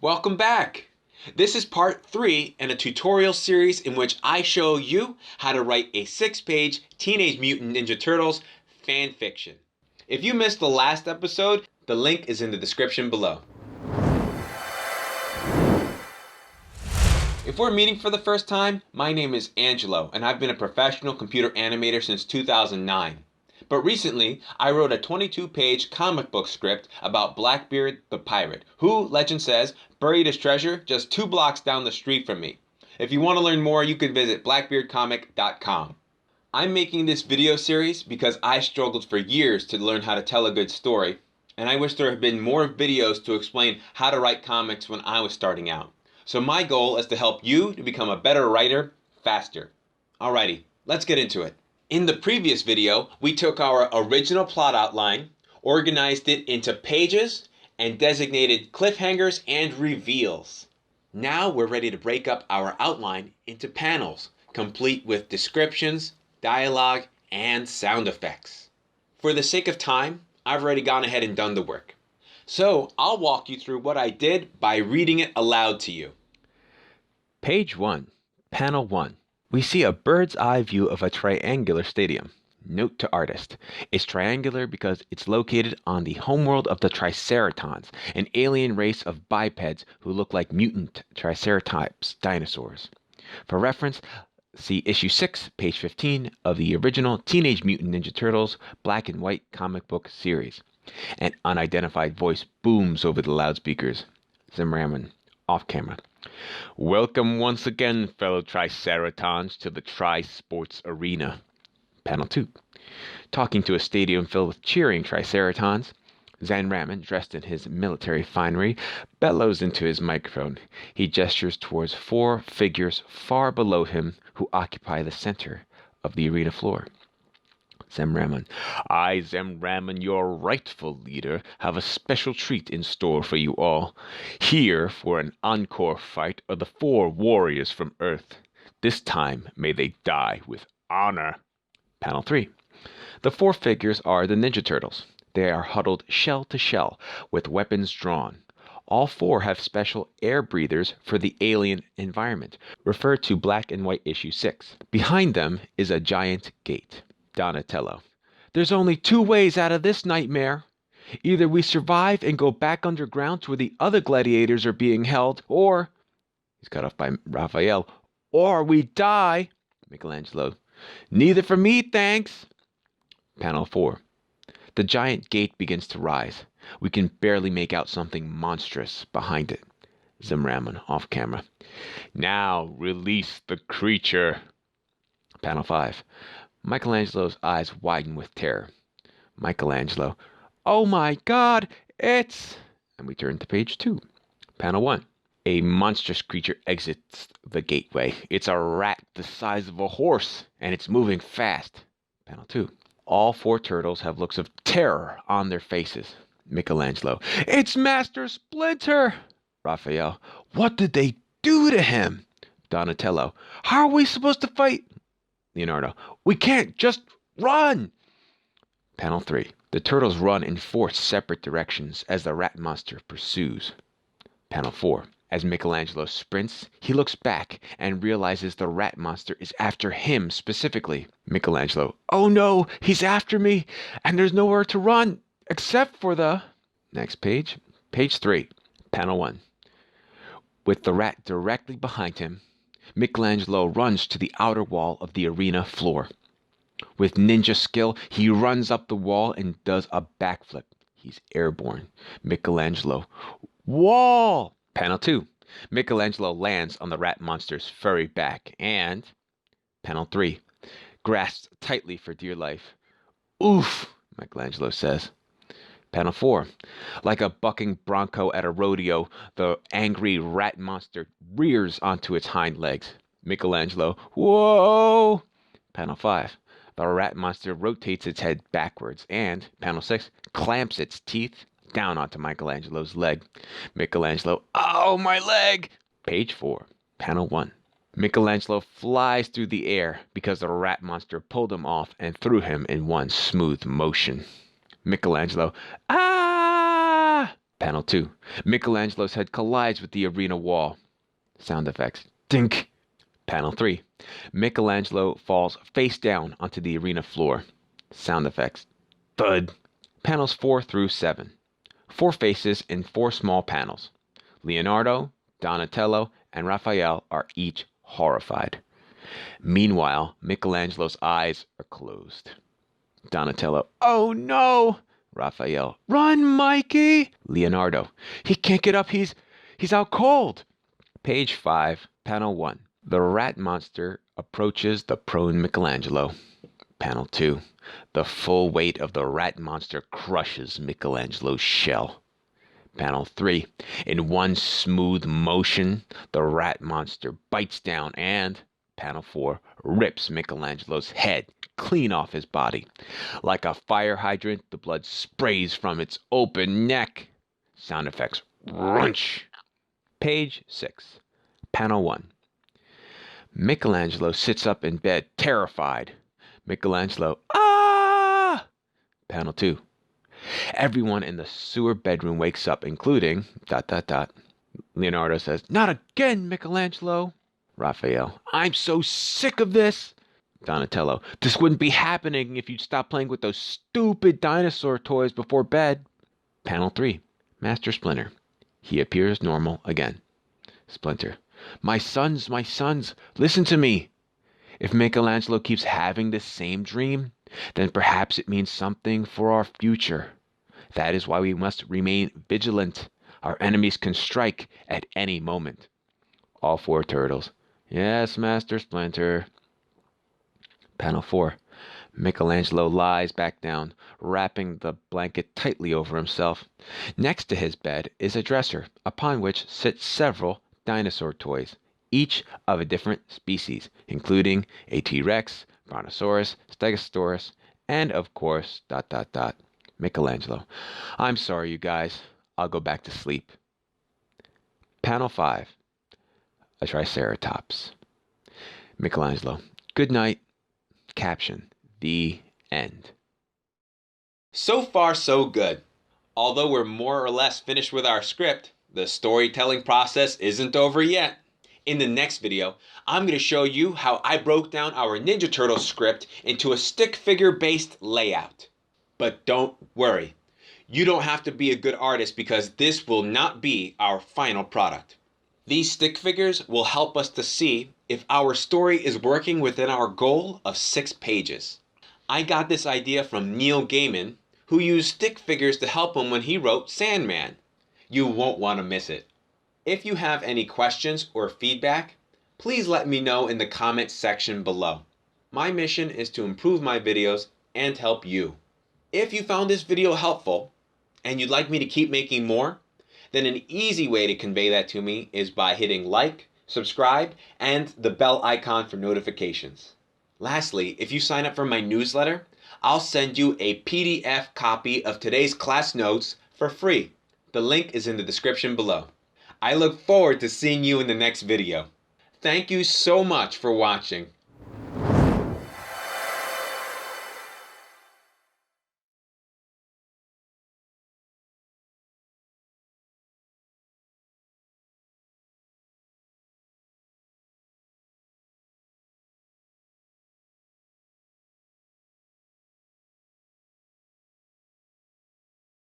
Welcome back! This is part 3 in a tutorial series in which I show you how to write a 6-page Teenage Mutant Ninja Turtles fan fiction. If you missed the last episode, the link is in the description below. If we're meeting for the first time, my name is Angelo and I've been a professional computer animator since 2009. But recently, I wrote a 22-page comic book script about Blackbeard the pirate, who, legend says, buried his treasure just 2 blocks down the street from me. If you want to learn more, you can visit blackbeardcomic.com. I'm making this video series because I struggled for years to learn how to tell a good story, and I wish there had been more videos to explain how to write comics when I was starting out. So my goal is to help you to become a better writer faster. Alrighty, let's get into it. In the previous video, we took our original plot outline, organized it into pages, and designated cliffhangers and reveals. Now we're ready to break up our outline into panels, complete with descriptions, dialogue, and sound effects. For the sake of time, I've already gone ahead and done the work. So I'll walk you through what I did by reading it aloud to you. Page 1, Panel 1. We see a bird's eye view of a triangular stadium. Note to artist. It's triangular because it's located on the homeworld of the Triceratons, an alien race of bipeds who look like mutant Triceratops dinosaurs. For reference, see issue 6, page 15 of the original Teenage Mutant Ninja Turtles black and white comic book series. An unidentified voice booms over the loudspeakers. Zimraman, off camera. Welcome once again, fellow Triceratons, to the Tri-Sports Arena. Panel 2. Talking to a stadium filled with cheering Triceratons, Zanraman, dressed in his military finery, bellows into his microphone. He gestures towards 4 figures far below him who occupy the center of the arena floor. Zemraman. I, Zemraman, your rightful leader, have a special treat in store for you all. Here, for an encore fight, are the 4 warriors from Earth. This time, may they die with honor. Panel 3. The 4 figures are the Ninja Turtles. They are huddled shell to shell, with weapons drawn. All 4 have special air breathers for the alien environment, referred to black and white issue 6. Behind them is a giant gate. Donatello. There's only 2 ways out of this nightmare. Either we survive and go back underground to where the other gladiators are being held, or, he's cut off by Raphael, or we die. Michelangelo. Neither for me, thanks. Panel 4. The giant gate begins to rise. We can barely make out something monstrous behind it. Zimraman, off camera. Now release the creature. Panel 5. Michelangelo's eyes widen with terror. Michelangelo. Oh my God, it's... And we turn to page 2. Panel 1. A monstrous creature exits the gateway. It's a rat the size of a horse, and it's moving fast. Panel 2. All 4 turtles have looks of terror on their faces. Michelangelo. It's Master Splinter! Raphael. What did they do to him? Donatello. How are we supposed to fight? Leonardo. We can't just run! Panel 3. The turtles run in 4 separate directions as the rat monster pursues. Panel 4. As Michelangelo sprints, he looks back and realizes the rat monster is after him specifically. Michelangelo. Oh no, he's after me, and there's nowhere to run except for the... Next page. Page 3. Panel 1. With the rat directly behind him, Michelangelo runs to the outer wall of the arena floor. With ninja skill, he runs up the wall and does a backflip. He's airborne. Michelangelo. Wall! Panel 2. Michelangelo lands on the rat monster's furry back and... Panel 3. Grasps tightly for dear life. Oof! Michelangelo says. Panel 4. Like a bucking bronco at a rodeo, the angry rat monster rears onto its hind legs. Michelangelo. Whoa! Panel 5. The rat monster rotates its head backwards and, Panel 6, clamps its teeth down onto Michelangelo's leg. Michelangelo. Oh, my leg! Page 4. Panel 1. Michelangelo flies through the air because the rat monster pulled him off and threw him in one smooth motion. Michelangelo. Ah! Panel 2. Michelangelo's head collides with the arena wall. Sound effects. Dink. Panel 3. Michelangelo falls face down onto the arena floor. Sound effects. Thud. Panels 4 through 7. 4 faces in 4 small panels. Leonardo, Donatello, and Raphael are each horrified. Meanwhile, Michelangelo's eyes are closed. Donatello, oh no! Raphael, run, Mikey! Leonardo, he can't get up, he's out cold. Page 5, Panel 1. The rat monster approaches the prone Michelangelo. Panel 2. The full weight of the rat monster crushes Michelangelo's shell. Panel 3. In one smooth motion, the rat monster bites down and, Panel 4, rips Michelangelo's head clean off his body. Like a fire hydrant, the blood sprays from its open neck. Sound effects. Crunch. Page 6. Panel 1. Michelangelo sits up in bed, terrified. Michelangelo, ah! Panel 2. Everyone in the sewer bedroom wakes up, including... Leonardo says, not again, Michelangelo. Raphael, I'm so sick of this. Donatello, this wouldn't be happening if you'd stop playing with those stupid dinosaur toys before bed. Panel 3. Master Splinter. He appears normal again. Splinter, my sons, listen to me. If Michelangelo keeps having this same dream, then perhaps it means something for our future. That is why we must remain vigilant. Our enemies can strike at any moment. All 4 turtles. Yes, Master Splinter. Panel 4. Michelangelo lies back down, wrapping the blanket tightly over himself. Next to his bed is a dresser, upon which sit several dinosaur toys, each of a different species, including a T-Rex, Brontosaurus, Stegosaurus, and of course, Michelangelo. I'm sorry, you guys. I'll go back to sleep. Panel 5. A Triceratops. Michelangelo. Good night. Caption. The end. So far, so good. Although we're more or less finished with our script, the storytelling process isn't over yet. In the next video, I'm going to show you how I broke down our Ninja Turtles script into a stick figure based layout. But don't worry, you don't have to be a good artist because this will not be our final product. These stick figures will help us to see if our story is working within our goal of 6 pages. I got this idea from Neil Gaiman, who used stick figures to help him when he wrote Sandman. You won't want to miss it. If you have any questions or feedback, please let me know in the comments section below. My mission is to improve my videos and help you. If you found this video helpful and you'd like me to keep making more, then an easy way to convey that to me is by hitting like, subscribe, and the bell icon for notifications. Lastly, if you sign up for my newsletter, I'll send you a PDF copy of today's class notes for free. The link is in the description below. I look forward to seeing you in the next video. Thank you so much for watching.